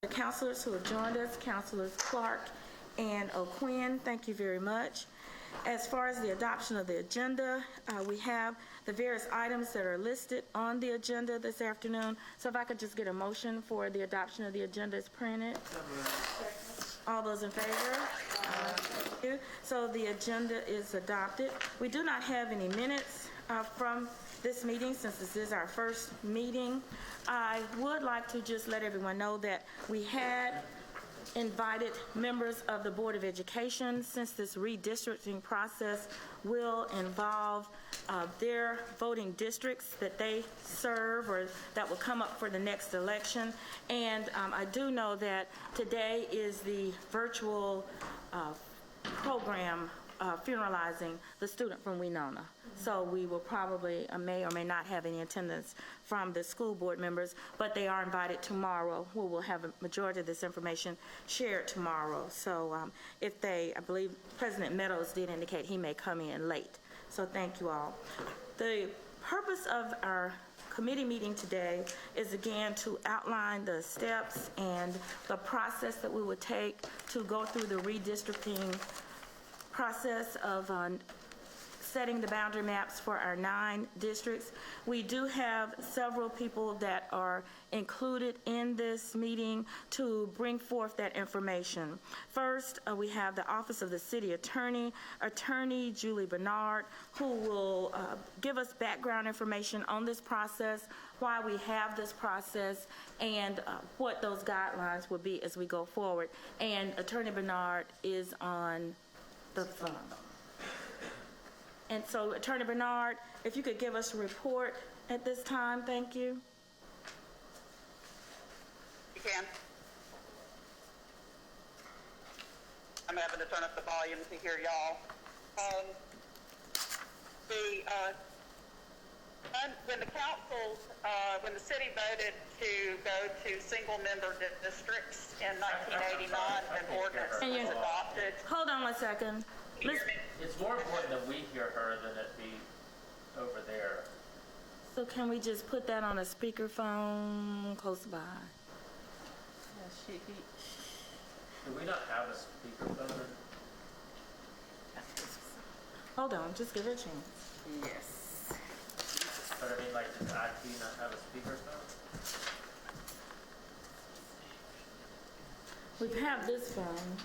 The counselors who have joined us, Counselors Clark and O'Quinn, thank you very much. As far as the adoption of the agenda, we have the various items that are listed on the agenda this afternoon. So if I could just get a motion for the adoption of the agenda as printed. All those in favor? Thank you. So the agenda is adopted. We do not have any minutes from this meeting since this is our first meeting. I would like to just let everyone know that we had invited members of the Board of Education, since this redistricting process will involve their voting districts that they serve or that will come up for the next election. And I do know that today is the virtual program funeralizing the student from Winona. So we will probably may or may not have any attendance from the school board members, but they are invited tomorrow. We will have a majority of this information shared tomorrow. So if they, I believe President Meadows did indicate he may come in late. So thank you all. The purpose of our committee meeting today is again to outline the steps and the process that we would take to go through the redistricting process of setting the boundary maps for our 9 districts. We do have several people that are included in this meeting to bring forth that information. First, we have the Office of the City Attorney, Attorney Julie Bernard, who will give us background information on this process, why we have this process, and what those guidelines will be as we go forward. And Attorney Bernard is on the phone. And so, Attorney Bernard, if you could give us a report at this time, thank you. You can. I'm having to turn up the volume to hear y'all. When the council, when the city voted to go to single-member districts in 1989, an ordinance was adopted. Hold on one second. It's more important that we hear her than it be over there. So can we just put that on a speakerphone close by? Do we not have a speakerphone? Hold on, just give her a chance. Yes. But I mean, like, does IT not have a speakerphone? We have this phone.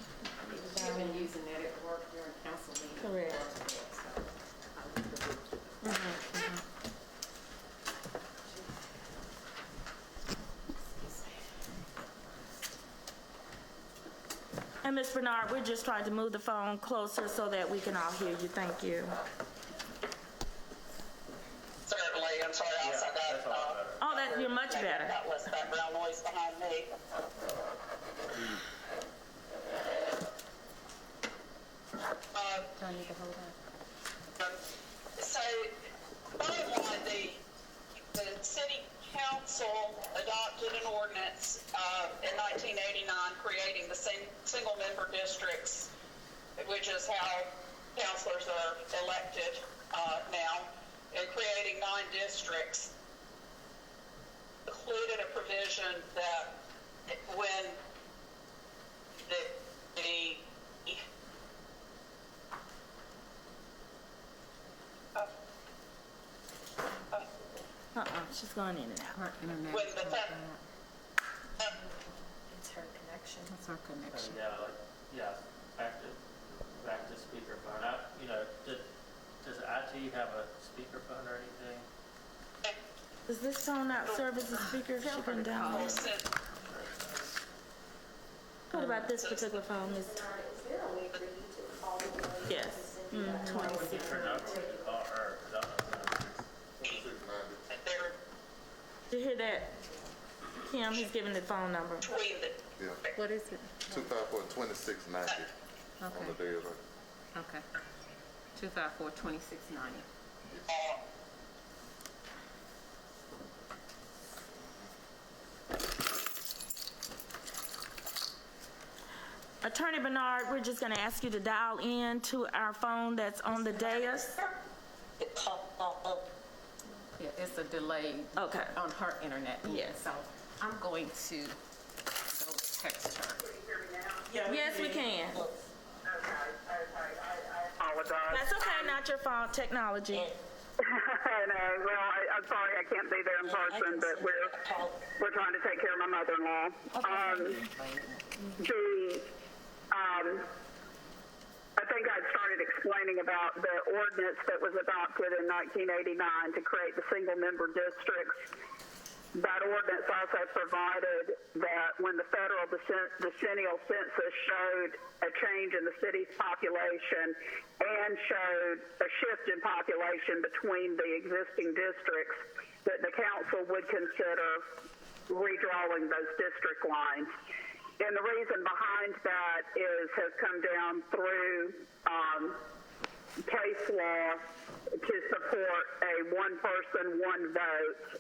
She's been using that at work during council meetings. Correct. And Ms. Bernard, we're just trying to move the phone closer so that we can all hear you. Thank you. Certainly, I'm sorry, I also got, You're much better. got less background noise behind me. Don't need to hold on. So, bottom line, the city council adopted an ordinance in 1989 creating the single-member districts, which is how councilors are elected now, and creating 9 districts. Included a provision that when She's going in and out. Her internet. when the It's her connection. It's her connection. Back to speakerphone. Does IT have a speakerphone or anything? Does this phone not serve as a speaker if she can download? What about this particular phone? Is there a way for you to call the Yes. 26. Her number was to call her. Did you hear that? Kim, he's giving the phone number. Yeah. What is it? 254-2690 on the day of it. Okay. 254-2690. Attorney Bernard, we're just going to ask you to dial in to our phone that's on the dais. Yeah, it's a delay Okay. on her internet. Yes. So I'm going to go Yes, we can. I apologize. That's okay, not your fault, technology. Well, I'm sorry I can't be there in person, but we're trying to take care of my mother-in-law. I think I started explaining about the ordinance that was adopted in 1989 to create the single-member districts. That ordinance also provided that when the federal decennial census showed a change in the city's population and showed a shift in population between the existing districts, that the council would consider redrawing those district lines. And the reason behind that has come down through case law to support a one person, one vote.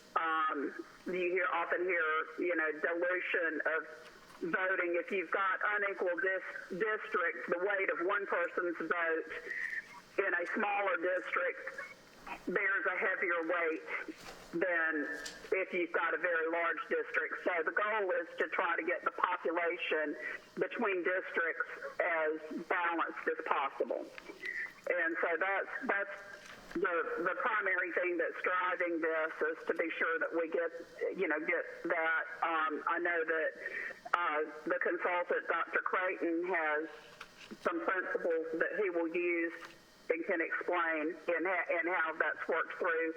You often hear, dilution of voting. If you've got unequal districts, the weight of one person's vote in a smaller district bears a heavier weight than if you've got a very large district. So the goal is to try to get the population between districts as balanced as possible. And so that's the primary thing that's driving this, is to be sure that we get that. I know that the consultant, Dr. Creighton, has some principles that he will use and can explain and how that's worked through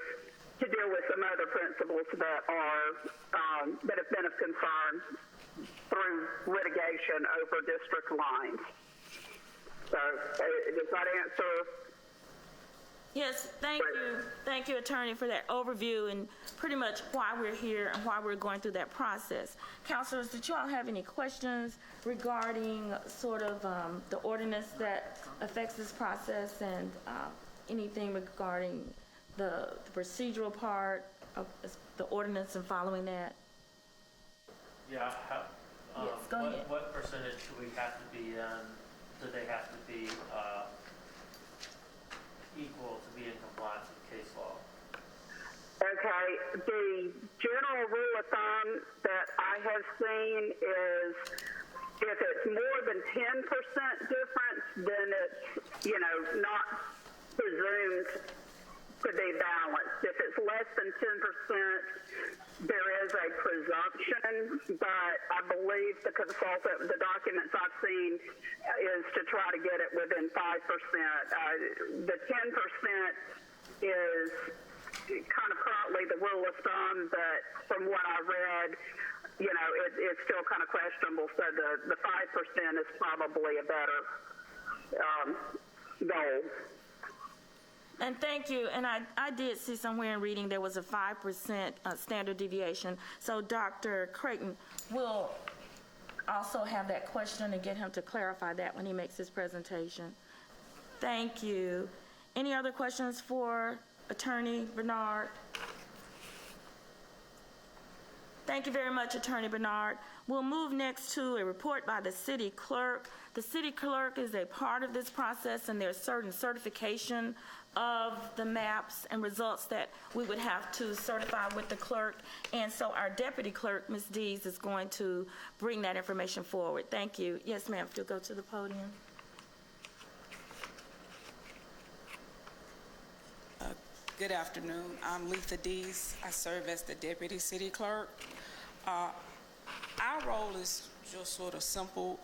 to deal with some other principles that have been of concern through litigation over district lines. So does that answer? Yes, thank you. Thank you, Attorney, for that overview and pretty much why we're here and why we're going through that process. Councilors, did you all have any questions regarding sort of the ordinance that affects this process and anything regarding the procedural part of the ordinance and following that? Yeah, Yes, go ahead. What percentage do we have to be in? Do they have to be equal to be in compliance with case law? Okay, the general rule of thumb that I have seen is if it's more than 10% difference, then it's, not presumed to be balanced. If it's less than 10%, there is a presumption, but I believe the documents I've seen is to try to get it within 5%. The 10% is kind of currently the rule of thumb, but from what I read, it's still kind of questionable. So the 5% is probably a better goal. And thank you. And I did see somewhere in reading there was a 5% standard deviation. So Dr. Creighton will also have that question and get him to clarify that when he makes his presentation. Thank you. Any other questions for Attorney Bernard? Thank you very much, Attorney Bernard. We'll move next to a report by the City Clerk. The City Clerk is a part of this process, and there's certain certification of the maps and results that we would have to certify with the clerk. And so our Deputy Clerk, Ms. Dees, is going to bring that information forward. Thank you. Yes, ma'am, if you'll go to the podium. Good afternoon. I'm Letha Dees. I serve as the Deputy City Clerk. Our role is just sort of simple.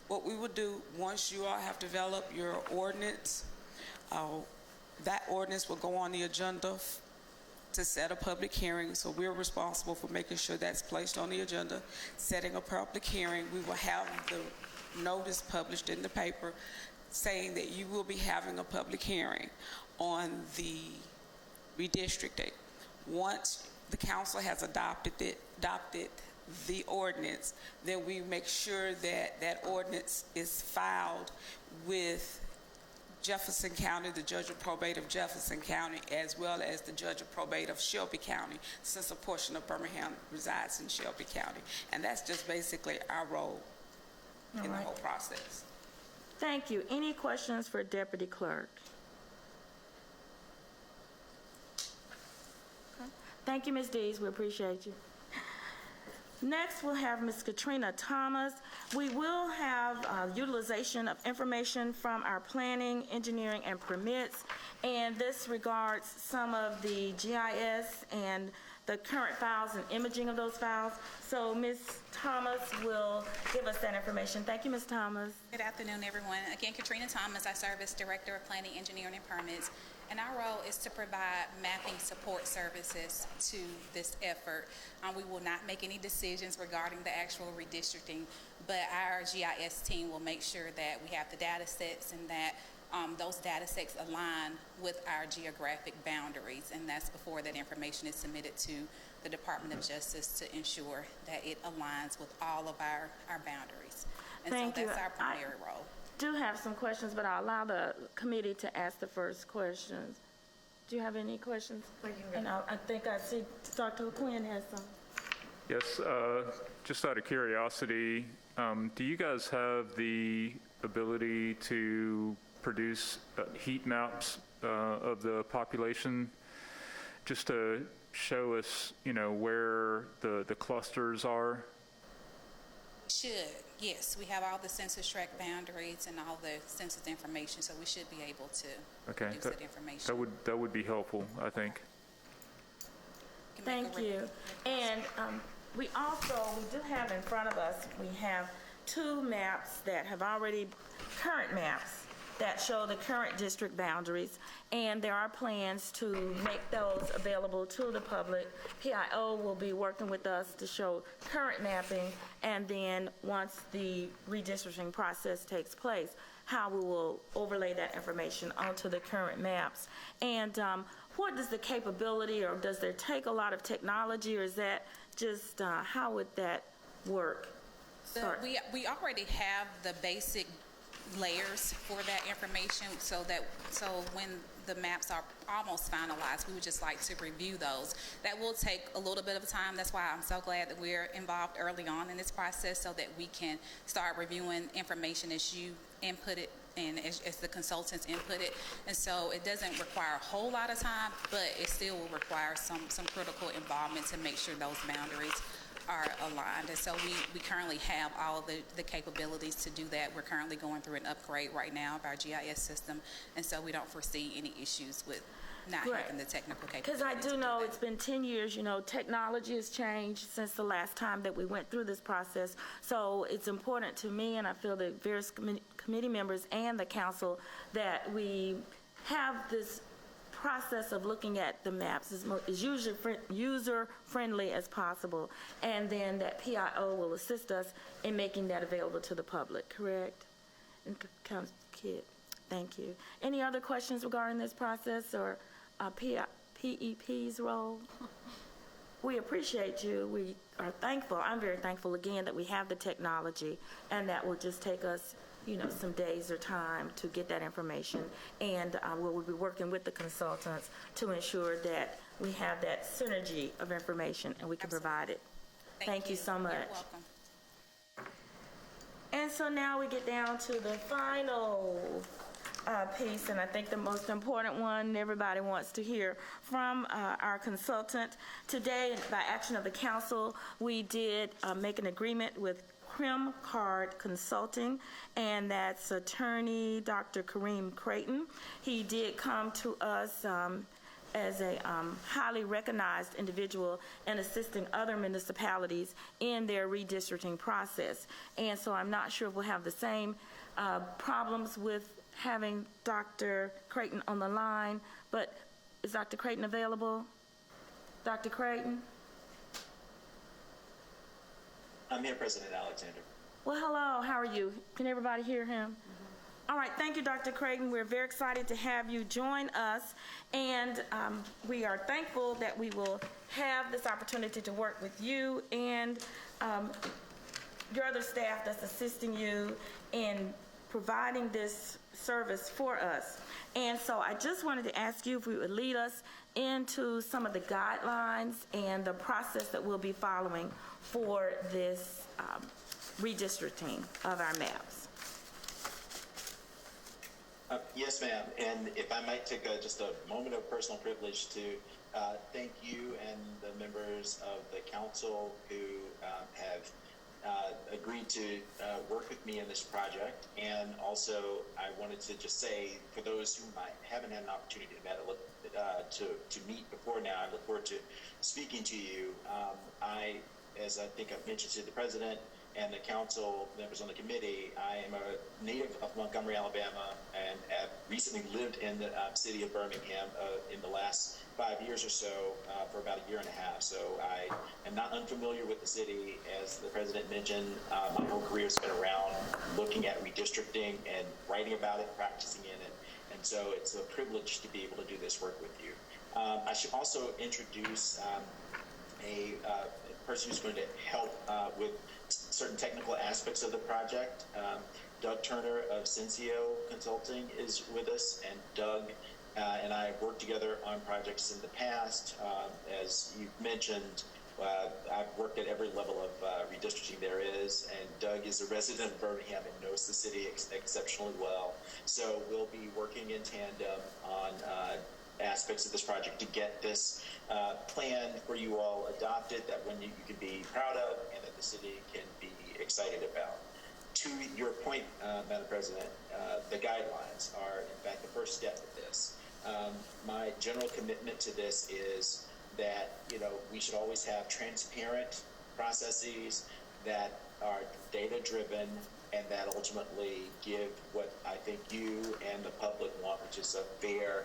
What we would do, once you all have developed your ordinance, that ordinance will go on the agenda to set a public hearing. So we're responsible for making sure that's placed on the agenda, setting a public hearing. We will have the notice published in the paper saying that you will be having a public hearing on the redistricting. Once the council has adopted the ordinance, then we make sure that that ordinance is filed with Jefferson County, the Judge of Probate of Jefferson County, as well as the Judge of Probate of Shelby County, since a portion of Birmingham resides in Shelby County. And that's just basically our role in the whole process. Thank you. Any questions for Deputy Clerk? Okay. Thank you, Ms. Dees. We appreciate you. Next, we'll have Ms. Katrina Thomas. We will have utilization of information from our planning, engineering, and permits, and this regards some of the GIS and the current files and imaging of those files. So Ms. Thomas will give us that information. Thank you, Ms. Thomas. Good afternoon, everyone. Again, Katrina Thomas. I serve as Director of Planning, Engineering, and Permits, and our role is to provide mapping support services to this effort. We will not make any decisions regarding the actual redistricting, but our GIS team will make sure that we have the data sets and that those data sets align with our geographic boundaries, and that's before that information is submitted to the Department of Justice to ensure that it aligns with all of our boundaries. And Thank so you. that's our primary role. Do have some questions, but I'll allow the committee to ask the first questions. Do you have any questions? And I think I see Dr. Quinn has some. Yes, just out of curiosity, do you guys have the ability to produce heat maps of the population just to show us, where the clusters are? Should, yes. We have all the census tract boundaries and all the census information, so we should be able to produce that information. That would be helpful, I think. Thank you. And we do have in front of us, we have two maps that have already, current maps that show the current district boundaries, and there are plans to make those available to the public. PIO will be working with us to show current mapping, and then once the redistricting process takes place, how we will overlay that information onto the current maps. And what is the capability, or does there take a lot of technology, or is that just, how would that work? We already have the basic layers for that information, so when the maps are almost finalized, we would just like to review those. That will take a little bit of time. That's why I'm so glad that we're involved early on in this process, so that we can start reviewing information as you input it and as the consultants input it. And so it doesn't require a whole lot of time, but it still will require some critical involvement to make sure those boundaries are aligned. And so we currently have all of the capabilities to do that. We're currently going through an upgrade right now of our GIS system, and so we don't foresee any issues with not having the technical capabilities. Because I do know it's been 10 years, technology has changed since the last time that we went through this process. So it's important to me, and I feel that various committee members and the council, that we have this process of looking at the maps as user-friendly as possible, and then that PIO will assist us in making that available to the public, correct? And Kid, thank you. Any other questions regarding this process or PEP's role? We appreciate you. We are thankful. I'm very thankful again that we have the technology, and that will just take us some days or time to get that information, and we'll be working with the consultants to ensure that we have that synergy of information and we can provide it. Thank you so much. You're welcome. And so now we get down to the final piece, and I think the most important one everybody wants to hear from our consultant. Today, by action of the council, we did make an agreement with Crim Card Consulting, and that's attorney Dr. Kareem Creighton. He did come to us as a highly recognized individual in assisting other municipalities in their redistricting process. And so I'm not sure if we'll have the same problems with having Dr. Creighton on the line, but is Dr. Creighton available? Dr. Creighton? I'm here, President Alexander. Well, hello. How are you? Can everybody hear him? All right. Thank you, Dr. Creighton. We're very excited to have you join us, and we are thankful that we will have this opportunity to work with you and your other staff that's assisting you in providing this service for us. And so I just wanted to ask you if we would lead us into some of the guidelines and the process that we'll be following for this redistricting of our maps. Yes, ma'am. And if I might take just a moment of personal privilege to thank you and the members of the council who have agreed to work with me in this project. And also, I wanted to just say, for those who haven't had an opportunity to meet before now, I look forward to speaking to you. As I think I've mentioned to the president and the council members on the committee, I am a native of Montgomery, Alabama, and have recently lived in the city of Birmingham in the last 5 years or so, for about a year and a half. So I am not unfamiliar with the city. As the president mentioned, my whole career has been around looking at redistricting and writing about it, practicing in it. And so it's a privilege to be able to do this work with you. I should also introduce a person who's going to help with certain technical aspects of the project. Doug Turner of CENSUS Consulting is with us, and Doug and I have worked together on projects in the past. As you mentioned, I've worked at every level of redistricting there is, and Doug is a resident of Birmingham and knows the city exceptionally well. So we'll be working in tandem on aspects of this project to get this plan for you all adopted, that one you can be proud of and that the city can be excited about. To your point, Madam President, the guidelines are in fact the first step of this. My general commitment to this is that we should always have transparent processes that are data driven and that ultimately give what I think you and the public want, which is a fair,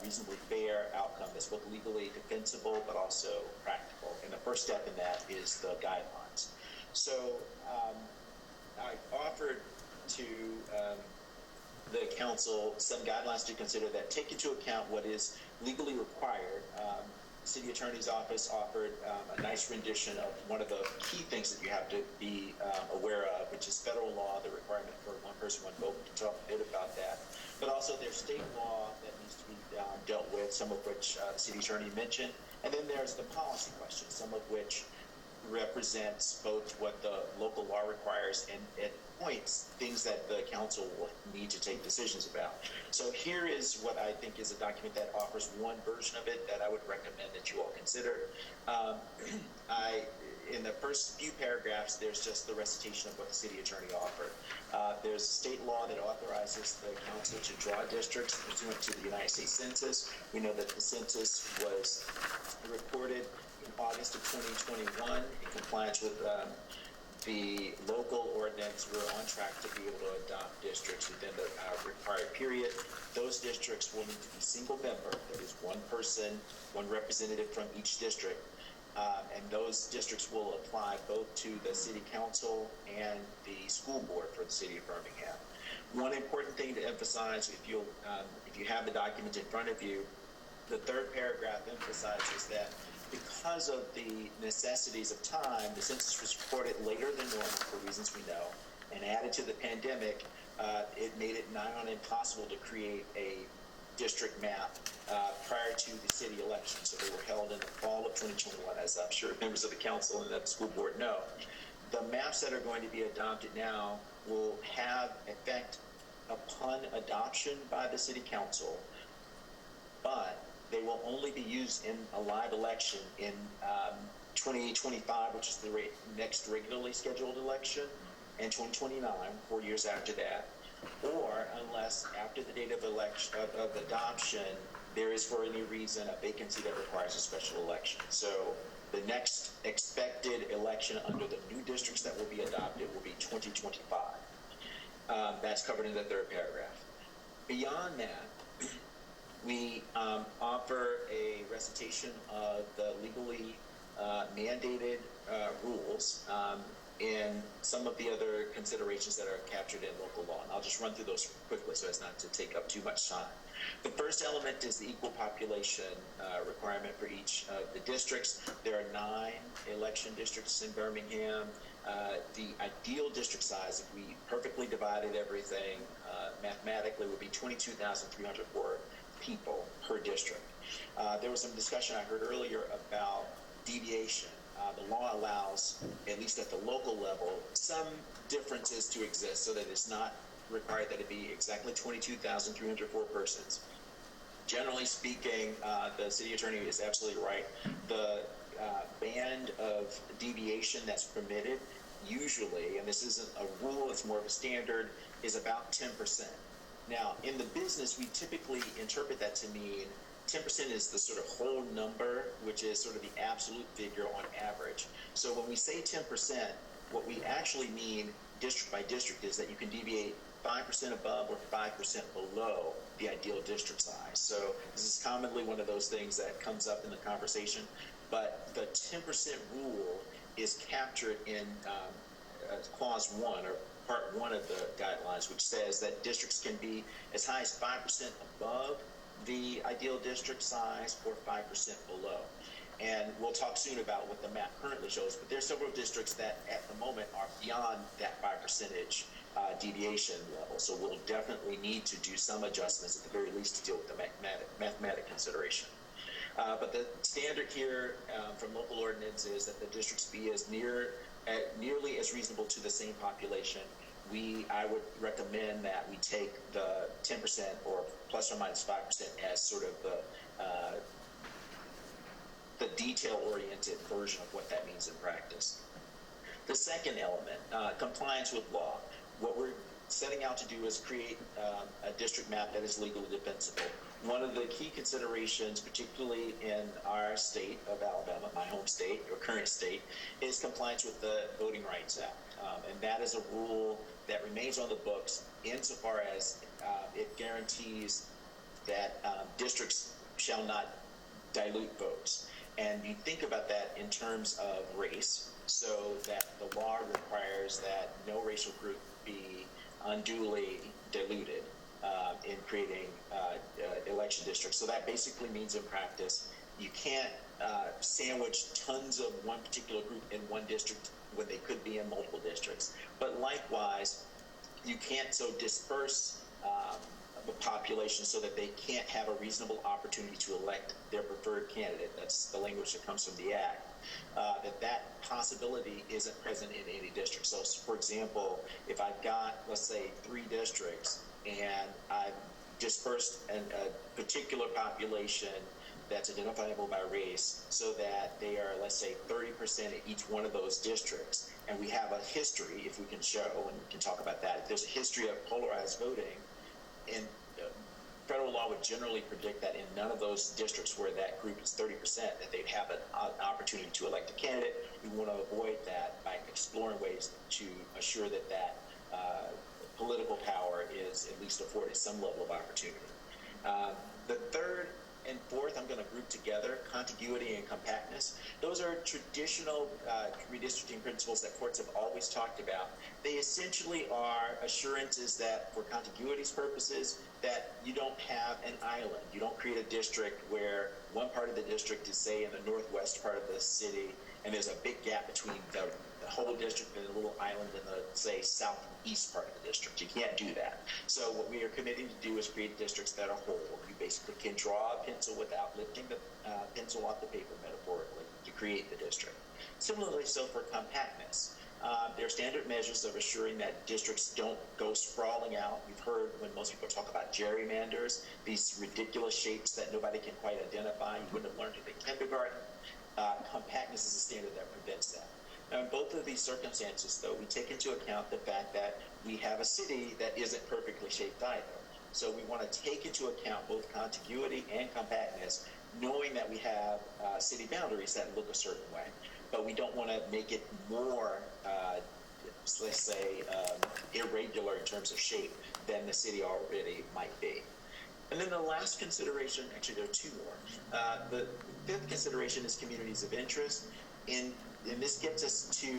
reasonably fair outcome that's both legally defensible but also practical. And the first step in that is the guidelines. So I offered to the council some guidelines to consider that take into account what is legally required. The city attorney's office offered a nice rendition of one of the key things that you have to be aware of, which is federal law, the requirement for one person, one vote. We can talk a bit about that. But also there's state law that needs to be dealt with, some of which the city attorney mentioned. And then there's the policy questions, some of which represents both what the local law requires and at points things that the council will need to take decisions about. So here is what I think is a document that offers one version of it that I would recommend that you all consider. In the first few paragraphs, there's just the recitation of what the city attorney offered. There's state law that authorizes the council to draw districts pursuant to the United States Census. We know that the census was reported in August of 2021 in compliance with the local ordinance. We're on track to be able to adopt districts within the required period. Those districts will need to be single member, that is one person, one representative from each district. And those districts will apply both to the city council and the school board for the city of Birmingham. One important thing to emphasize, if you have the document in front of you, the third paragraph emphasizes that because of the necessities of time, the census was reported later than normal for reasons we know, and added to the pandemic, it made it nigh on impossible to create a district map prior to the city election. So they were held in the fall of 2021, as I'm sure members of the council and the school board know. The maps that are going to be adopted now will have effect upon adoption by the city council, but they will only be used in a live election in 2025, which is the next regularly scheduled election, and 2029, 4 years after that, or unless after the date of election of adoption there is for any reason a vacancy that requires a special election. So the next expected election under the new districts that will be adopted will be 2025. That's covered in the third paragraph. Beyond that, we offer a recitation of the legally mandated rules and some of the other considerations that are captured in local law. And I'll just run through those quickly so as not to take up too much time. The first element is the equal population requirement for each of the districts. There are 9 election districts in Birmingham. The ideal district size, if we perfectly divided everything mathematically, would be 22,304 people per district. There was some discussion I heard earlier about deviation. The law allows, at least at the local level, some differences to exist so that it's not required that it be exactly 22,304 persons. Generally speaking, the city attorney is absolutely right. The band of deviation that's permitted usually, and this isn't a rule, it's more of a standard, is about 10%. Now, in the business, we typically interpret that to mean 10% is the sort of whole number, which is sort of the absolute figure on average. So when we say 10%, what we actually mean district by district is that you can deviate 5% above or 5% below the ideal district size. So this is commonly one of those things that comes up in the conversation, but the 10% rule is captured in clause 1 or part 1 of the guidelines, which says that districts can be as high as 5% above the ideal district size or 5% below. And we'll talk soon about what the map currently shows, but there's several districts that at the moment are beyond that 5% deviation level. So we'll definitely need to do some adjustments at the very least to deal with the mathematic consideration. But the standard here from local ordinance is that the districts be as nearly as reasonable to the same population. I would recommend that we take the 10% or plus or minus 5% as sort of the detail-oriented version of what that means in practice. The second element, compliance with law. What we're setting out to do is create a district map that is legally defensible. One of the key considerations, particularly in our state of Alabama, my home state or current state, is compliance with the Voting Rights Act. And that is a rule that remains on the books insofar as it guarantees that districts shall not dilute votes. And you think about that in terms of race, so that the law requires that no racial group be unduly diluted in creating election districts. So that basically means in practice, you can't sandwich tons of one particular group in one district when they could be in multiple districts. But likewise, you can't so disperse the population so that they can't have a reasonable opportunity to elect their preferred candidate. That's the language that comes from the Act. That possibility isn't present in any district. So, for example, if I've got, let's say, 3 districts and I've dispersed a particular population that's identifiable by race so that they are, let's say, 30% in each one of those districts, and we have a history, if we can show, and we can talk about that, if there's a history of polarized voting, and federal law would generally predict that in none of those districts where that group is 30%, that they'd have an opportunity to elect a candidate. We want to avoid that by exploring ways to assure that that political power is at least afforded some level of opportunity. The third and fourth, I'm going to group together contiguity and compactness. Those are traditional redistricting principles that courts have always talked about. They essentially are assurances that for contiguity's purposes, that you don't have an island. You don't create a district where one part of the district is, say, in the northwest part of the city, and there's a big gap between the whole district and a little island in the, say, southeast part of the district. You can't do that. So what we are committing to do is create districts that are whole. You basically can draw a pencil without lifting the pencil off the paper, metaphorically, to create the district. Similarly, so for compactness. There are standard measures of assuring that districts don't go sprawling out. You've heard when most people talk about gerrymanders, these ridiculous shapes that nobody can quite identify. You wouldn't have learned it in kindergarten. Compactness is a standard that prevents that. Now, in both of these circumstances, though, we take into account the fact that we have a city that isn't perfectly shaped either. So we want to take into account both contiguity and compactness, knowing that we have city boundaries that look a certain way. But we don't want to make it more, let's say, irregular in terms of shape than the city already might be. And then the last consideration, actually there are 2 more. The fifth consideration is communities of interest. And this gets us to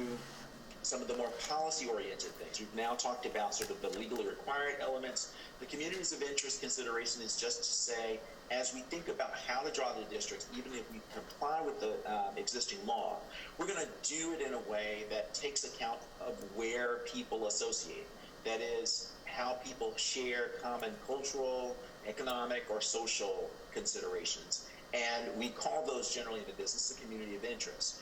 some of the more policy-oriented things. We've now talked about sort of the legally required elements. The communities of interest consideration is just to say, as we think about how to draw the districts, even if we comply with the existing law, we're going to do it in a way that takes account of where people associate. That is, how people share common cultural, economic, or social considerations. And we call those generally in the business the community of interest.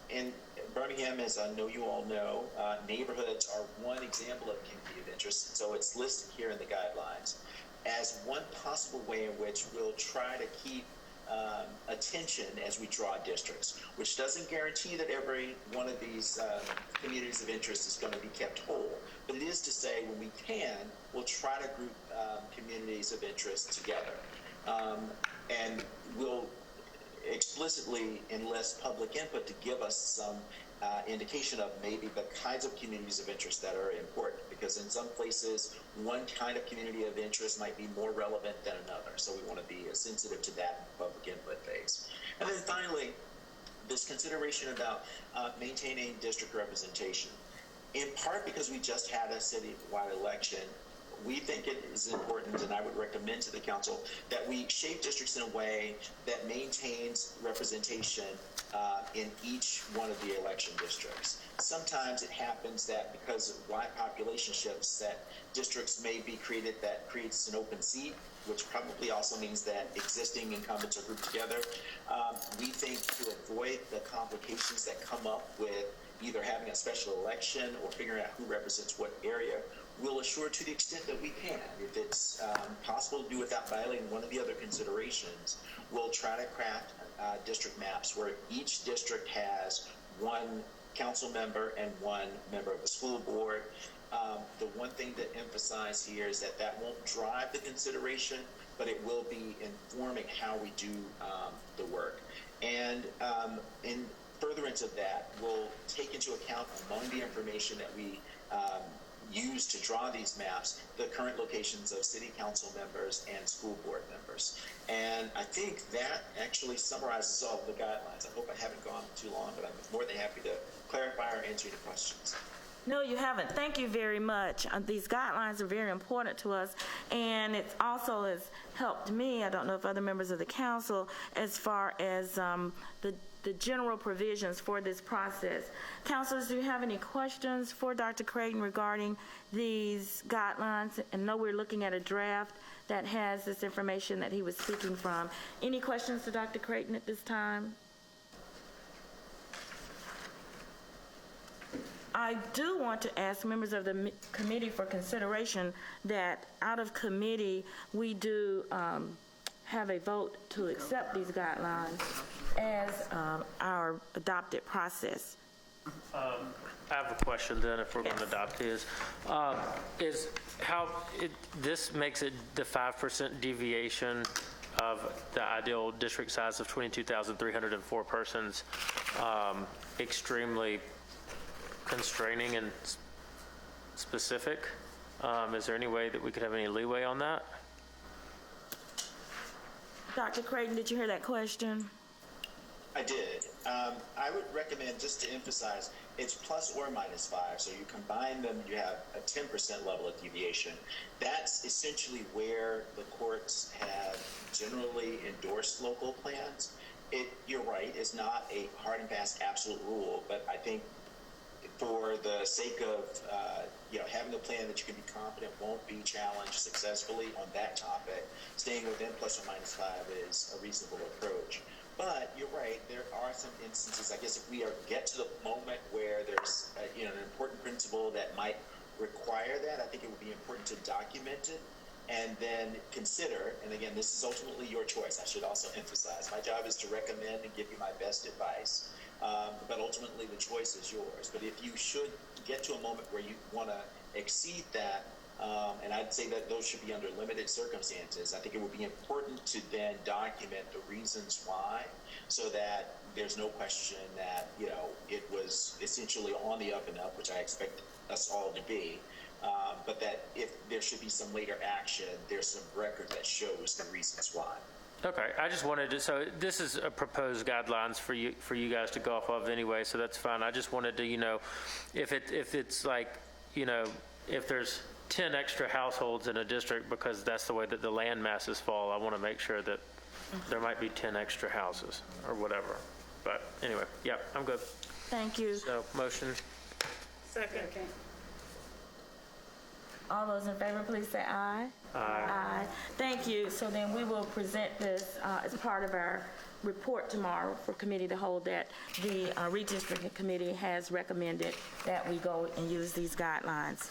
In Birmingham, as I know you all know, neighborhoods are one example of community of interest, so it's listed here in the guidelines. as one possible way in which we'll try to keep attention as we draw districts, which doesn't guarantee that every one of these communities of interest is going to be kept whole. But it is to say, when we can, we'll try to group communities of interest together. And we'll explicitly enlist public input to give us some indication of maybe the kinds of communities of interest that are important, because in some places one kind of community of interest might be more relevant than another, so we want to be sensitive to that in the public input phase. And then finally, this consideration about maintaining district representation, in part because we just had a citywide election. We think it is important, and I would recommend to the council, that we shape districts in a way that maintains representation in each one of the election districts. Sometimes it happens that because of wide population shifts, that districts may be created that creates an open seat, which probably also means that existing incumbents are grouped together. We think to avoid the complications that come up with either having a special election or figuring out who represents what area, we'll assure to the extent that we can, if it's possible to do without violating one of the other considerations, we'll try to craft district maps where each district has one council member and one member of the school board. The one thing to emphasize here is that that won't drive the consideration, but it will be informing how we do the work. And in furtherance of that, we'll take into account among the information that we use to draw these maps, the current locations of city council members and school board members. And I think that actually summarizes all of the guidelines. I hope I haven't gone too long, but I'm more than happy to clarify or answer any questions. No, you haven't. Thank you very much. These guidelines are very important to us, and it also has helped me, I don't know if other members of the council, as far as the general provisions for this process. Councilors, do you have any questions for Dr. Creighton regarding these guidelines? And know we're looking at a draft that has this information that he was speaking from. Any questions to Dr. Creighton at this time? I do want to ask members of the committee for consideration that out of committee, we do have a vote to accept these guidelines as our adopted process. I have a question then, if we're going to adopt these. Is how this makes it the 5% deviation of the ideal district size of 22,304 persons extremely constraining and specific? Is there any way that we could have any leeway on that? Dr. Creighton, did you hear that question? I did. I would recommend, just to emphasize, it's plus or minus 5. So you combine them, you have a 10% level of deviation. That's essentially where the courts have generally endorsed local plans. You're right, it's not a hard and fast absolute rule, but I think for the sake of having a plan that you can be confident won't be challenged successfully on that topic, staying within plus or minus 5 is a reasonable approach. But you're right, there are some instances, I guess if we get to the moment where there's an important principle that might require that, I think it would be important to document it and then consider, and again, this is ultimately your choice, I should also emphasize. My job is to recommend and give you my best advice. But ultimately the choice is yours. But if you should get to a moment where you want to exceed that, and I'd say that those should be under limited circumstances, I think it would be important to then document the reasons why, so that there's no question that it was essentially on the up and up, which I expect us all to be, but that if there should be some later action, there's some record that shows the reasons why. Okay, I just wanted to, so this is a proposed guidelines for you guys to go off of anyway, so that's fine. I just wanted to, if it's like, if there's 10 extra households in a district because that's the way that the land masses fall, I want to make sure that there might be 10 extra houses or whatever. But anyway, yeah, I'm good. Thank you. So, motion. Second. All those in favor, please say aye. Aye. Aye. Thank you. So then we will present this as part of our report tomorrow for committee to hold that the redistricting committee has recommended that we go and use these guidelines.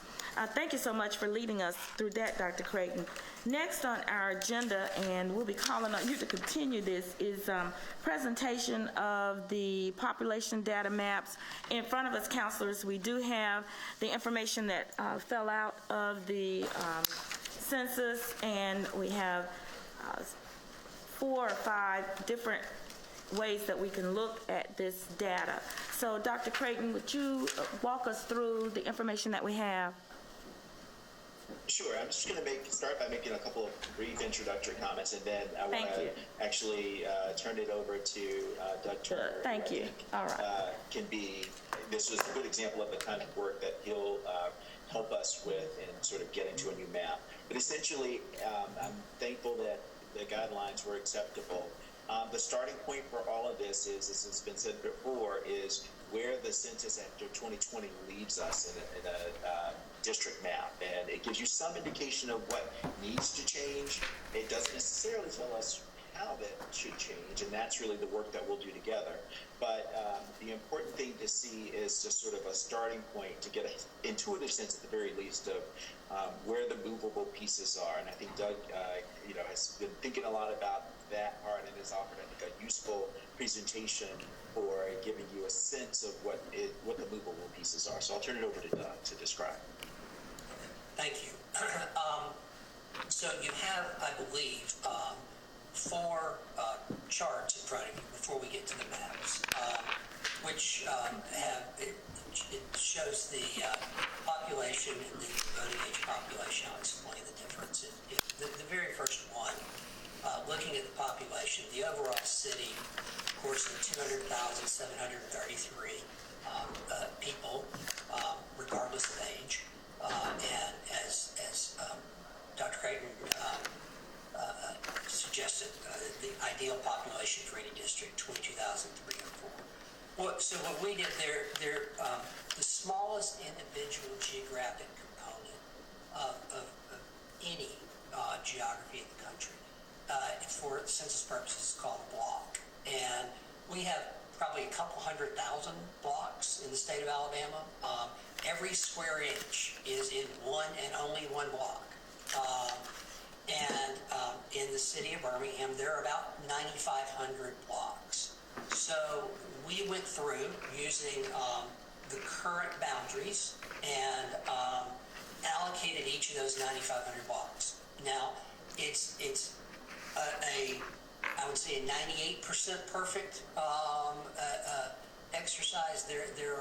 Thank you so much for leading us through that, Dr. Creighton. Next on our agenda, and we'll be calling on you to continue this, is presentation of the population data maps. In front of us, counselors, we do have the information that fell out of the census, and we have 4 or 5 different ways that we can look at this data. So, Dr. Creighton, would you walk us through the information that we have? Sure. I'm just going to start by making a couple of brief introductory comments, and then I want to actually turn it over to Doug Turner. Thank you. All right. This is a good example of the kind of work that he'll help us with in sort of getting to a new map. But essentially, I'm thankful that the guidelines were acceptable. The starting point for all of this is, as has been said before, is where the census after 2020 leaves us in a district map. And it gives you some indication of what needs to change. It doesn't necessarily tell us how that should change, and that's really the work that we'll do together. But the important thing to see is just sort of a starting point to get an intuitive sense, at the very least, of where the movable pieces are. And I think Doug, has been thinking a lot about that part and has offered, I think, a useful presentation for giving you a sense of what the movable pieces are. So I'll turn it over to Doug to describe. Thank you. So you have, I believe, 4 charts in front of you before we get to the maps, which it shows the population and the voting age population. I'll explain the difference. The very first one, looking at the population, the overall city, of course, is 200,733 people, regardless of age. And as Dr. Creighton suggested, the ideal population for any district, 22,304. So what we did there, the smallest individual geographic component of any geography in the country, for census purposes, is called a block. And we have probably a couple 100,000 blocks in the state of Alabama. Every square inch is in one and only one block. And in the city of Birmingham, there are about 9,500 blocks. So we went through using the current boundaries and allocated each of those 9,500 blocks. Now, it's I would say a 98% perfect exercise. There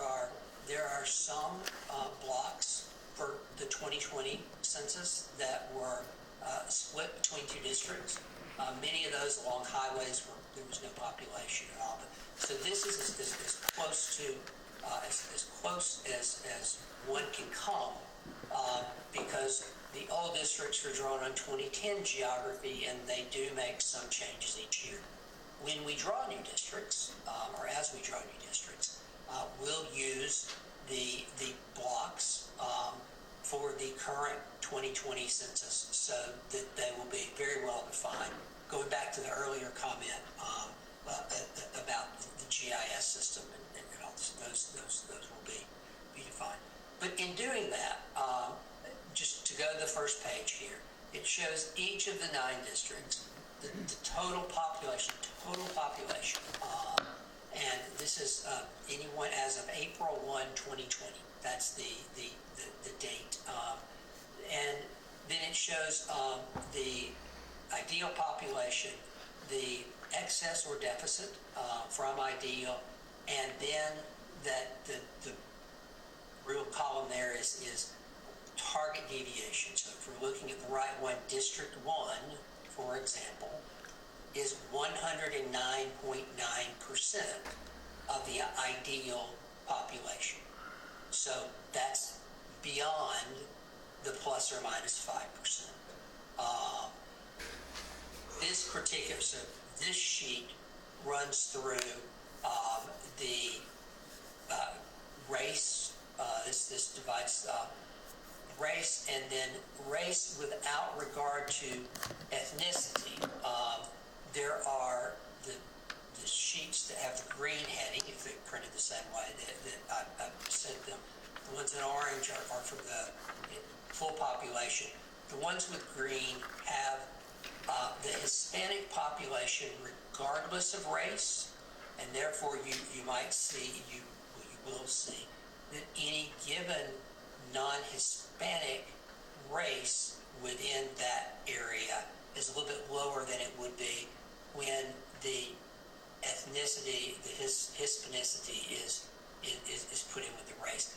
are some blocks for the 2020 census that were split between 2 districts. Many of those along highways where there was no population at all. So this is as close to as close as one can come, because the old districts were drawn on 2010 geography, and they do make some changes each year. When we draw new districts, or as we draw new districts, we'll use the blocks for the current 2020 census, so that they will be very well defined. Going back to the earlier comment about the GIS system and all those will be defined. But in doing that, just to go to the first page here, it shows each of the 9 districts, the total population, and this is anyone as of April 1, 2020. That's the date. And then it shows the ideal population, the excess or deficit from ideal, and then that the real column there is target deviation. So if we're looking at the right one, District 1, for example, is 109.9% of the ideal population. So that's beyond the plus or minus 5%. This sheet runs through the race. This divides race, and then race without regard to ethnicity. There are the sheets that have the green heading, if they're printed the same way that I sent them, the ones in orange are for the full population. The ones with green have the Hispanic population regardless of race, and therefore you might see, you will see, that any given non-Hispanic race within that area is a little bit lower than it would be when the ethnicity, the Hispanicity is put in with the race.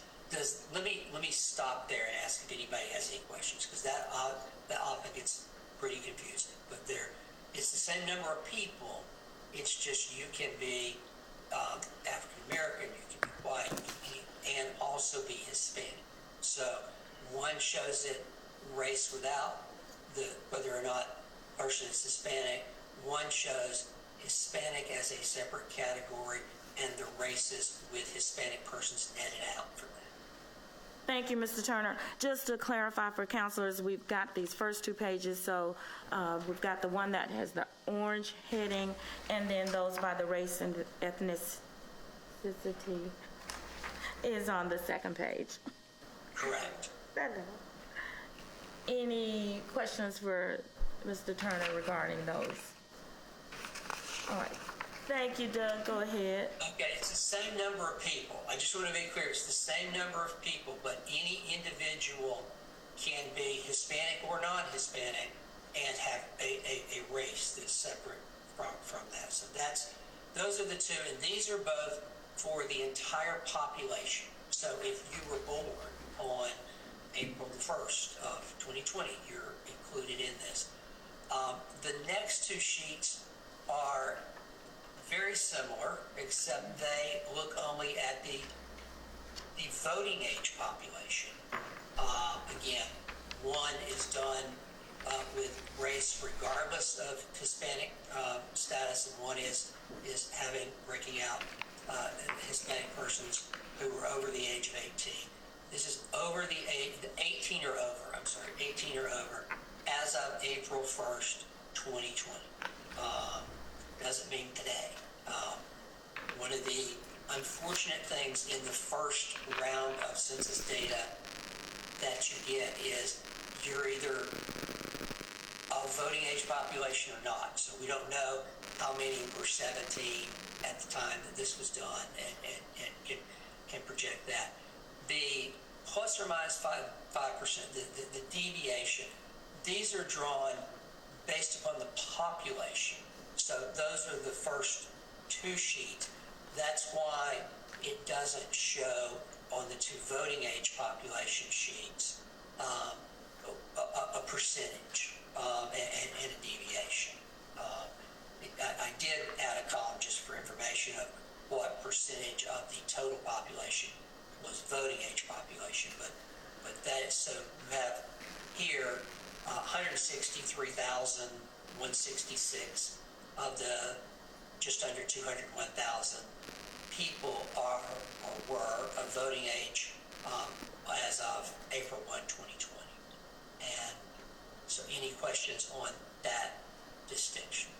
Let me stop there and ask if anybody has any questions, because that often gets pretty confusing. But it's the same number of people. It's just you can be African American, you can be white, and also be Hispanic. So one shows it race without whether or not a person is Hispanic. One shows Hispanic as a separate category, and the races with Hispanic persons netted out from that. Thank you, Mr. Turner. Just to clarify for counselors, we've got these first two pages. So we've got the one that has the orange heading, and then those by the race and ethnicity is on the second page. Correct. Any questions for Mr. Turner regarding those? All right. Thank you, Doug. Go ahead. Okay, it's the same number of people. I just want to be clear. It's the same number of people, but any individual can be Hispanic or non-Hispanic and have a race that's separate from that. So those are the two, and these are both for the entire population. So if you were born on April the 1st of 2020, you're included in this. The next two sheets are very similar, except they look only at the voting age population. Again, one is done with race regardless of Hispanic status, and one is breaking out Hispanic persons who are over the age of 18. This is over the age, 18 or over, 18 or over, as of April 1st, 2020. Doesn't mean today. One of the unfortunate things in the first round of census data that you get is you're either a voting age population or not. So we don't know how many were 17 at the time that this was done, and can project that. The plus or minus 5%, the deviation, these are drawn based upon the population. So those are the first two sheets. That's why it doesn't show on the two voting age population sheets a percentage and a deviation. I did add a column just for information of what percentage of the total population was voting age population, but that is, so you have here 163,166 of the just under 201,000 people were of voting age as of April 1, 2020. And so any questions on that distinction?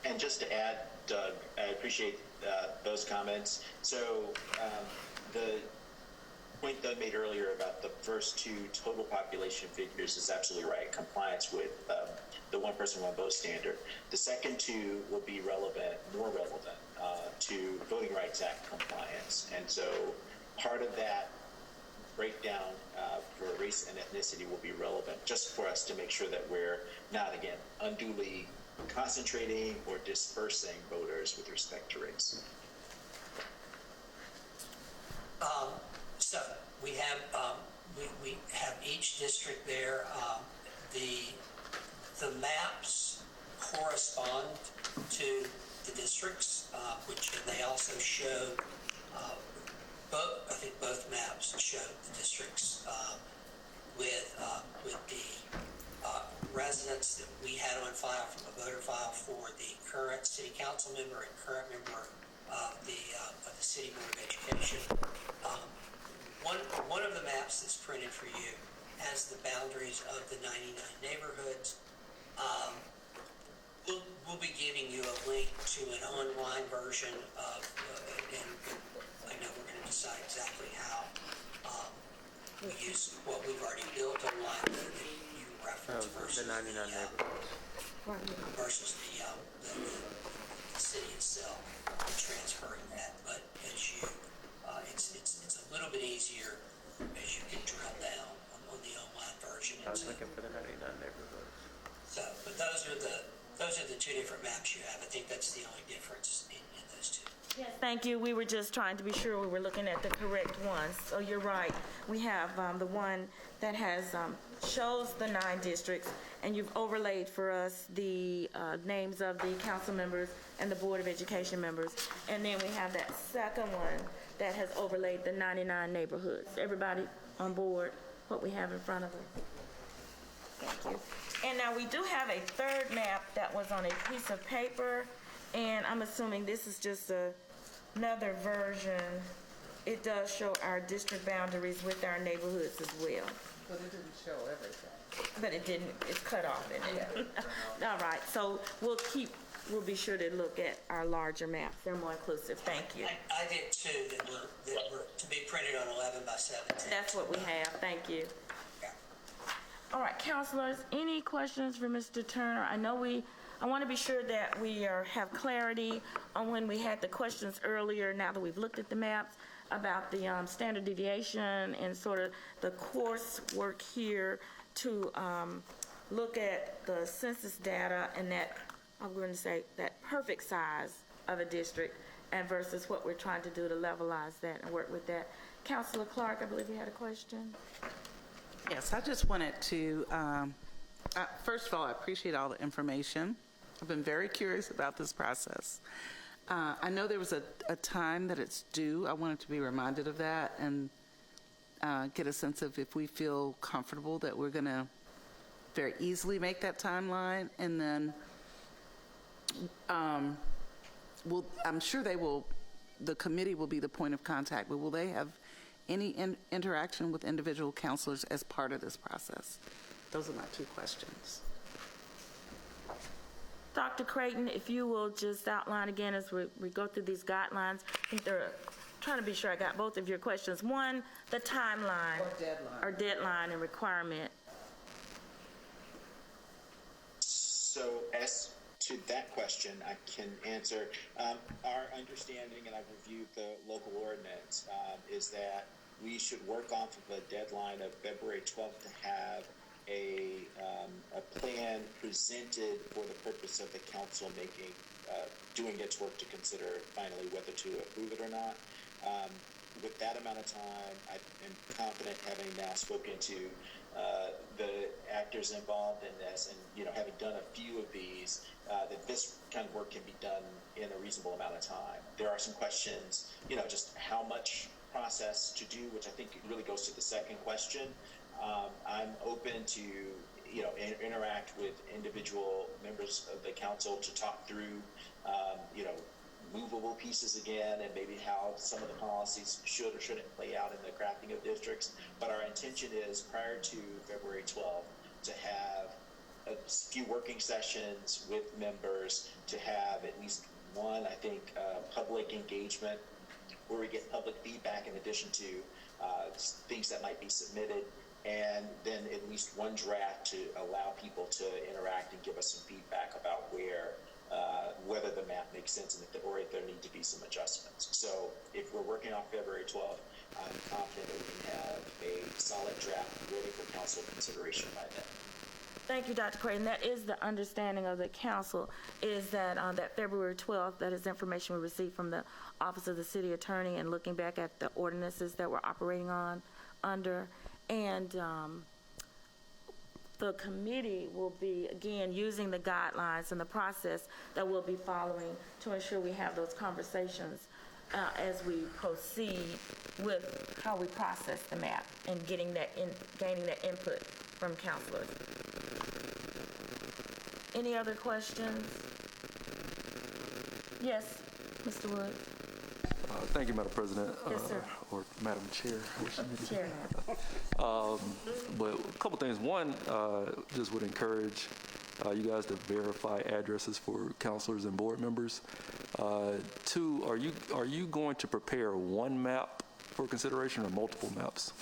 And just to add, Doug, I appreciate those comments. So the point Doug made earlier about the first two total population figures is absolutely right. Compliance with the one person, one vote standard. The second two will be more relevant to Voting Rights Act compliance. And so part of that breakdown for race and ethnicity will be relevant just for us to make sure that we're not, again, unduly concentrating or dispersing voters with respect to race. So we have each district there. The maps correspond to the districts, which they also show. I think both maps show the districts with the residents that we had on file from a voter file for the current city council member and current member of the City Board of Education. One of the maps that's printed for you has the boundaries of the 99 neighborhoods. we'll be giving you a link to an online version of, and I know we're going to decide exactly how we use what we've already built online that you reference versus the 99 neighborhoods. Versus the city itself transferring that. But as you, it's a little bit easier as you can drill down on the online version. I was looking for the 99 neighborhoods. So, but those are the two different maps you have. I think that's the only difference in those two. Yes, thank you. We were just trying to be sure we were looking at the correct ones. So you're right. We have the one that has shows the 9 districts, and you've overlaid for us the names of the council members and the Board of Education members. And then we have that second one that has overlaid the 99 neighborhoods. Everybody on board what we have in front of us? Thank you. And now we do have a third map that was on a piece of paper, and I'm assuming this is just another version. It does show our district boundaries with our neighborhoods as well. But it didn't show everything. But it didn't, it's cut off in it. All right, so we'll be sure to look at our larger maps. They're more inclusive. Thank you. I did two that were to be printed on 11 by 17. That's what we have. Thank you. Yeah. All right, counselors, any questions for Mr. Turner? I want to be sure that we have clarity on when we had the questions earlier, now that we've looked at the maps, about the standard deviation and sort of the course work here to look at the census data and that, I'm going to say, that perfect size of a district and versus what we're trying to do to levelize that and work with that. Councilor Clark, I believe you had a question. Yes, I just wanted to, first of all, I appreciate all the information. I've been very curious about this process. I know there was a time that it's due. I wanted to be reminded of that and get a sense of if we feel comfortable that we're going to very easily make that timeline. And then I'm sure the committee will be the point of contact, but will they have any interaction with individual counselors as part of this process? Those are my two questions. Dr. Creighton, if you will just outline again as we go through these guidelines. I think they're trying to be sure I got both of your questions. One, the timeline. Or deadline and requirement. So as to that question, I can answer. Our understanding, and I've reviewed the local ordinance, is that we should work off of a deadline of February 12th to have a plan presented for the purpose of the council doing its work to consider finally whether to approve it or not. With that amount of time, I am confident, having now spoken to the actors involved in this, and having done a few of these, that this kind of work can be done in a reasonable amount of time. There are some questions, just how much process to do, which I think really goes to the second question. I'm open to, interact with individual members of the council to talk through, movable pieces again, and maybe how some of the policies should or shouldn't play out in the crafting of districts. But our intention is, prior to February 12th, to have a few working sessions with members, to have at least one, I think, public engagement where we get public feedback in addition to things that might be submitted, and then at least one draft to allow people to interact and give us some feedback about whether the map makes sense and if there need to be some adjustments. So if we're working on February 12th, I'm confident that we can have a solid draft ready for council consideration by then. Thank you, Dr. Creighton. That is the understanding of the council, is that that February 12th, that is information we received from the Office of the City Attorney and looking back at the ordinances that we're operating under. And the committee will be, again, using the guidelines and the process that we'll be following to ensure we have those conversations as we proceed with how we process the map and gaining that input from counselors. Any other questions? Yes, Mr. Woods. Thank you, Madam President. Yes, sir. Or Madam Chair. Chair. But a couple things. One, just would encourage you guys to verify addresses for counselors and board members. 2, are you going to prepare one map for consideration or multiple maps?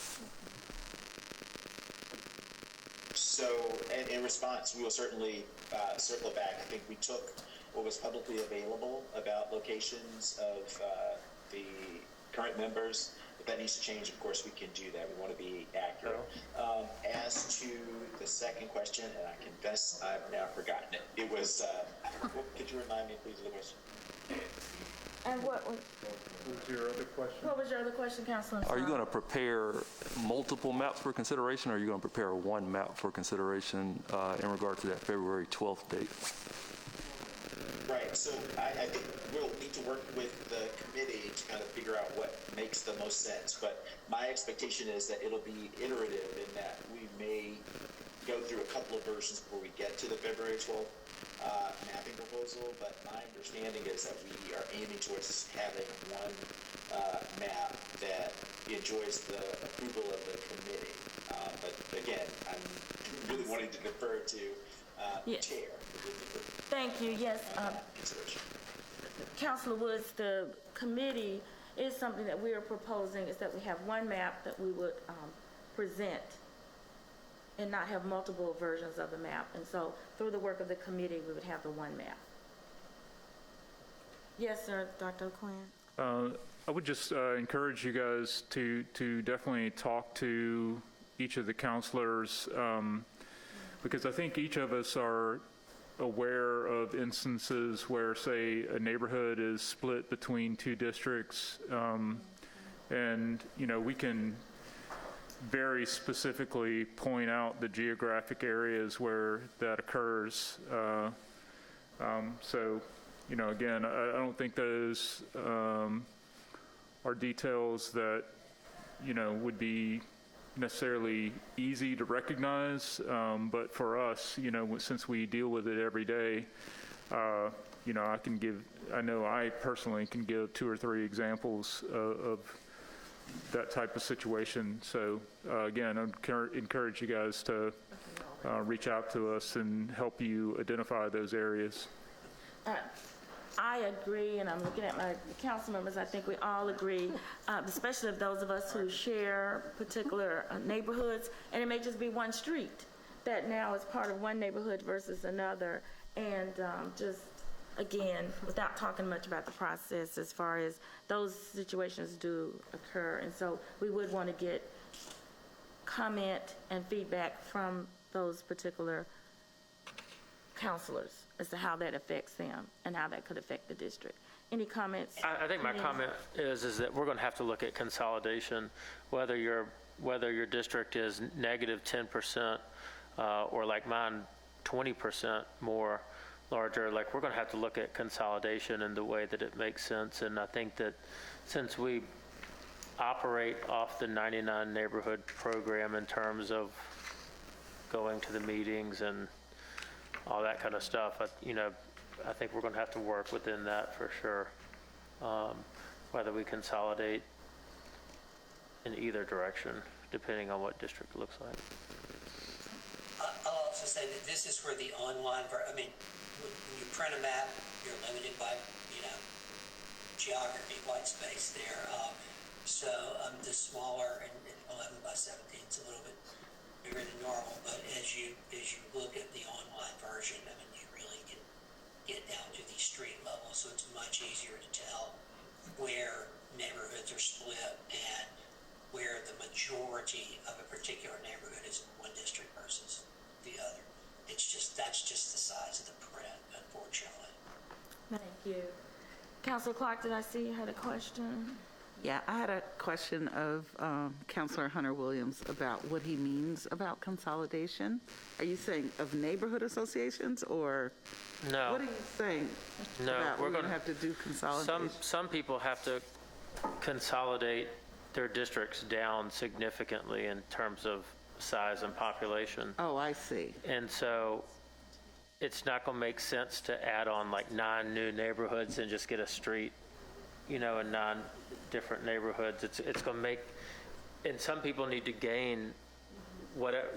So, in response, we will certainly circle back. I think we took what was publicly available about locations of the current members. If that needs to change, of course, we can do that. We want to be accurate. As to the second question, and I confess I've now forgotten it. It was, could you remind me, please, of the question? And what was your other question? What was your other question, Councilman? Are you going to prepare multiple maps for consideration, or are you going to prepare one map for consideration in regard to that February 12th date? Right, so I think we'll need to work with the committee to kind of figure out what makes the most sense. But my expectation is that it'll be iterative in that we may go through a couple of versions before we get to the February 12th mapping proposal. But my understanding is that we are aiming towards having one map that enjoys the approval of the committee. But again, I'm really wanting to defer to Yes. Chair. Thank you. Yes, Councilor Woods, the committee is something that we are proposing is that we have one map that we would present and not have multiple versions of the map. And so through the work of the committee, we would have the one map. Yes, sir, Dr. O'Quinn. I would just encourage you guys to definitely talk to each of the counselors, because I think each of us are aware of instances where, say, a neighborhood is split between 2 districts, and, you know, we can very specifically point out the geographic areas where that occurs. So, you know, again, I don't think those are details that, you know, would be necessarily easy to recognize, but for us, you know, since we deal with it every day, you know, I know I personally can give 2 or 3 examples of that type of situation. So again, I encourage you guys to reach out to us and help you identify those areas. I agree, and I'm looking at my council members. I think we all agree, especially of those of us who share particular neighborhoods, and it may just be one street that now is part of one neighborhood versus another. And just, again, without talking much about the process, as far as those situations do occur. And so we would want to get comment and feedback from those particular counselors as to how that affects them and how that could affect the district. Any comments? I think my comment is that we're going to have to look at consolidation, whether your district is negative 10% or like mine 20% more larger. Like, we're going to have to look at consolidation in the way that it makes sense. And I think that since we operate off the 99 neighborhood program in terms of going to the meetings and all that kind of stuff, you know, I think we're going to have to work within that for sure, whether we consolidate in either direction, depending on what district looks like. I'll also say that this is where the online, I mean, when you print a map, you're limited by, you know, geography, white space there. So the smaller, and 11 by 17 is a little bit bigger than normal, but as you look at the online version, I mean, you really can get down to the street level, so it's much easier to tell where neighborhoods are split and where the majority of a particular neighborhood is in one district versus the other. That's just the size of the print, unfortunately. Thank you. Councilor Clark, did I see you had a question? Yeah, I had a question of Councilor Hunter Williams about what he means about consolidation. Are you saying of neighborhood associations, or No. what are you saying No, about we're going to have to do consolidation? Some people have to consolidate their districts down significantly in terms of size and population. Oh, I see. And so it's not going to make sense to add on like 9 new neighborhoods and just get a street, you know, in 9 different neighborhoods. It's going to make, and some people need to gain whatever,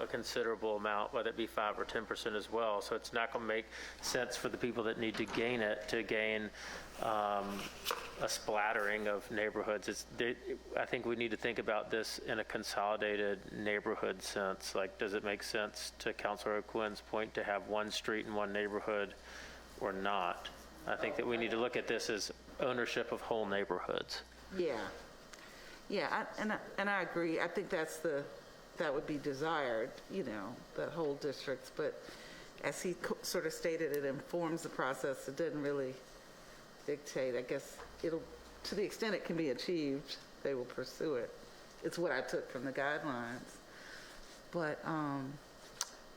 a considerable amount, whether it be 5 or 10% as well. So it's not going to make sense for the people that need to gain it to gain a splattering of neighborhoods. I think we need to think about this in a consolidated neighborhood sense. Like, does it make sense, to Councilor O'Quinn's point, to have one street in one neighborhood or not? I think that we need to look at this as ownership of whole neighborhoods. Yeah, and I agree. I think that would be desired, the whole districts. But as he sort of stated, it informs the process. It didn't really dictate. I guess to the extent it can be achieved, they will pursue it. It's what I took from the guidelines. But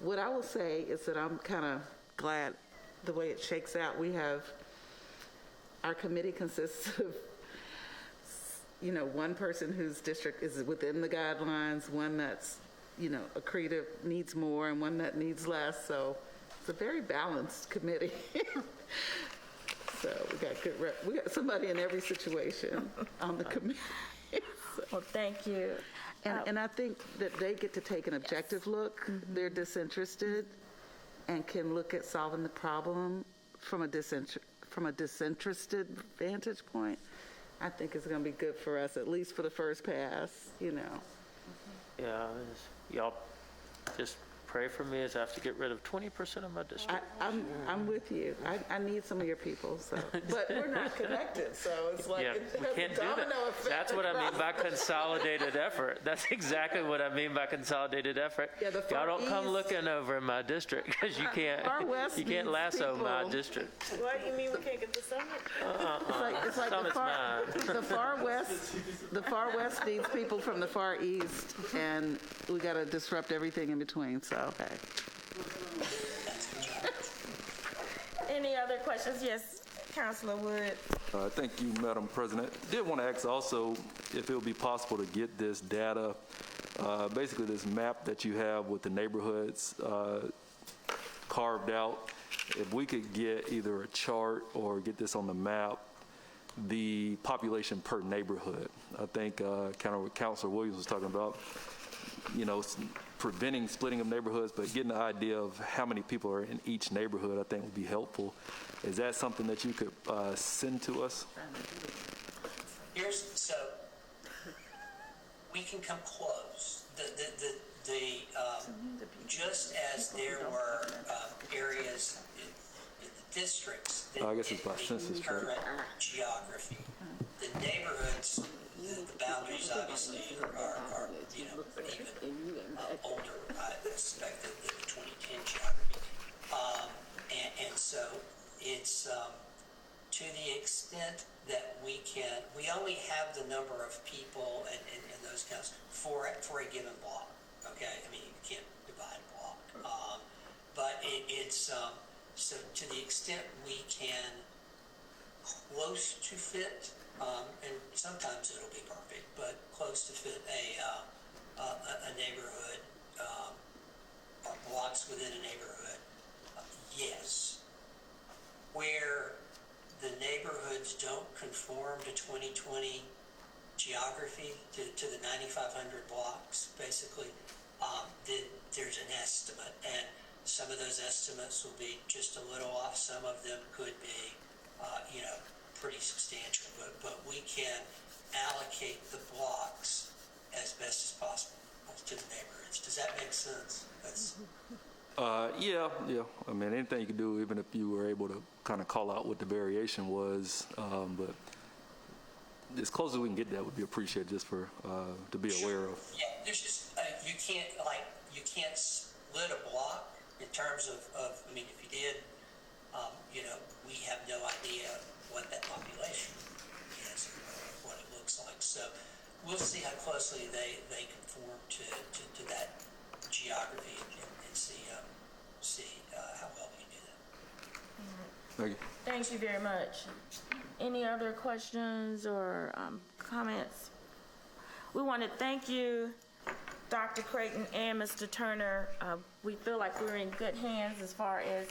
what I will say is that I'm kind of glad the way it shakes out. Our committee consists of one person whose district is within the guidelines, one that's, accretive, needs more, and one that needs less. So it's a very balanced committee. So we got somebody in every situation on the committee. Well, thank you. And I think that they get to take an objective look. They're disinterested and can look at solving the problem from a disinterested vantage point. I think it's going to be good for us, at least for the first pass, Yeah, y'all just pray for me as I have to get rid of 20% of my district. I'm with you. I need some of your people, so. But we're not connected, so it's like, Yeah, it we has can't a do that. domino effect. That's what I mean by consolidated effort. That's exactly what I mean by consolidated effort. Yeah, the Y'all Far don't come East- looking over in my district because you Far can't West needs lasso my people. district. What, you mean we can't get the summit? It's like Summit's mine. the Far West needs people from the Far East, and we got to disrupt everything in between, so, hey. Any other questions? Yes, Councilor Wood. Thank you, Madam President. Did want to ask also if it would be possible to get this data, basically this map that you have with the neighborhoods carved out. If we could get either a chart or get this on the map, the population per neighborhood. I think kind of what Councilor Williams was talking about, preventing splitting of neighborhoods, but getting the idea of how many people are in each neighborhood, I think would be helpful. Is that something that you could send to us? So we can come close. Just as there were areas, districts that I guess it's by census, right? current geography, the neighborhoods, the boundaries obviously are even older, I suspect, than the 2010 geography. And so it's to the extent that we only have the number of people and those counts for a given block. Okay, I mean, you can't divide a block, but it's so to the extent we can close to fit, and sometimes it'll be perfect, but close to fit a neighborhood, or blocks within a neighborhood, yes. Where the neighborhoods don't conform to 2020 geography, to the 9,500 blocks, basically, there's an estimate, and some of those estimates will be just a little off. Some of them could be, pretty substantial, but we can allocate the blocks as best as possible to the neighborhoods. Does that make sense? Yeah. I mean, anything you could do, even if you were able to kind of call out what the variation was, but as close as we can get that would be appreciated, just for to be aware of. Yeah, there's just you can't split a block in terms of I mean, if you did, we have no idea what that population is, or what it looks like. So we'll see how closely they conform to that geography and see how well we can do that. Thank you. Thank you very much. Any other questions or comments? We want to thank you, Dr. Creighton and Mr. Turner. We feel like we're in good hands as far as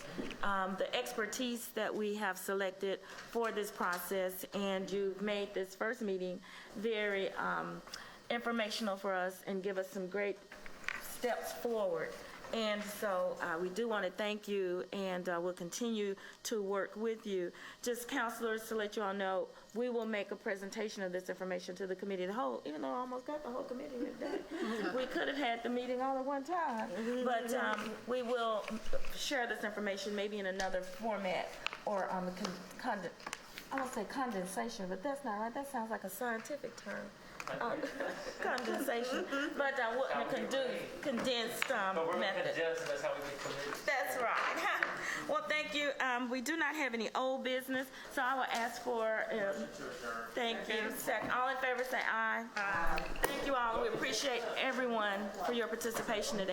the expertise that we have selected for this process, and you've made this first meeting very informational for us and give us some great steps forward. And so we do want to thank you, and we'll continue to work with you. Just counselors, to let you all know, we will make a presentation of this information to the committee of the whole, even though I almost got the whole committee here today. We could have had the meeting all at one time, but we will share this information maybe in another format or on the I won't say condensation, but that's not right. That sounds like a scientific term. Condensation, but condensed method. That's how we get committed. That's right. Well, thank you. We do not have any old business, so I will ask for, thank you. Second. All in favor say aye. Aye. Thank you all. We appreciate everyone for your participation today.